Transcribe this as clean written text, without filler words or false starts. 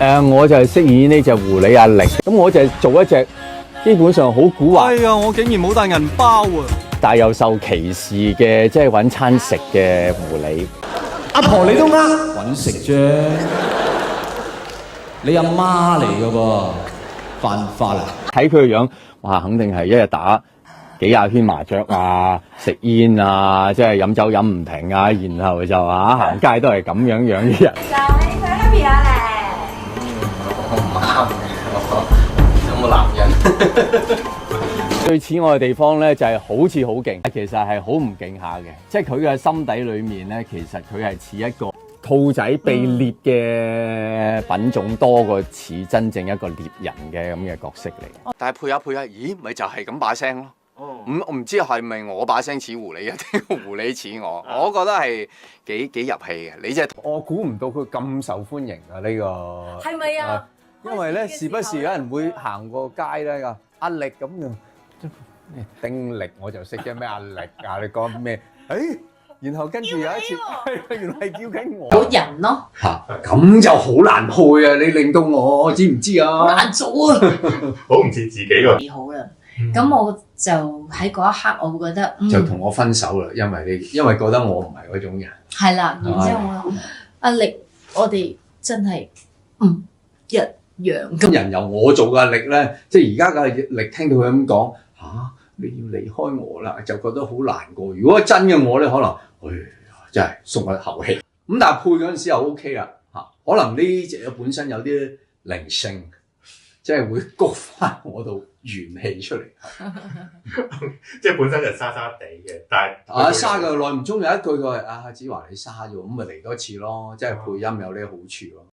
我就係飾演呢隻狐狸阿力，咁我就係做一隻基本上好蠱惑。哎呀，我竟然冇帶銀包啊！但又受歧視嘅，即係揾餐食嘅狐狸。阿婆你都揾食啫，你阿媽嚟㗎噃，犯法啊！睇佢個樣，哇，肯定係一日打幾廿圈麻雀啊，食煙啊，即係飲酒飲唔停啊，然後就行街都係咁樣嘅人。就你想 happy 下咧？我唔啱嘅，有冇男人？最似我嘅地方咧，就係好似好勁，其實係好唔勁下嘅。即係佢嘅心底裏面咧，其實佢係似一個兔仔被獵嘅品種多過似真正一個獵人嘅咁嘅角色嚟。但係配下配下，咦，咪就係咁把聲咯。我唔知係咪我把聲似狐狸啊，定狐狸似我？我覺得係幾入戲嘅。你真係我估唔到佢咁受歡迎啊！呢個係咪啊？因為咧，時不時有人會行過街咧，阿力咁樣。丁力我就識嘅咩阿力啊？你講咩？然後跟住有一次，原來係叫緊我。有人咯，咁就好難配啊！你令到我知唔知啊？難做啊！好唔似自己喎。幾好啦，咁我就喺嗰一刻，我會覺得就同我分手啦，因為覺得我唔係嗰種人。係啦，然之後我阿力，我哋真係唔一樣咁。人由我做嘅力咧，即係而家嘅力聽到佢咁講你要離開我啦，就覺得好難過。如果真嘅我咧，可能真係鬆一口氣。咁但係配嗰陣時又 OK 啦，可能呢隻本身有啲靈性，即係會谷翻我度元氣出嚟。即係本身就沙沙地嘅，但係沙嘅耐唔中有一句佢係子華你沙咗，咁咪嚟多次咯，即係配音有呢個好處咯。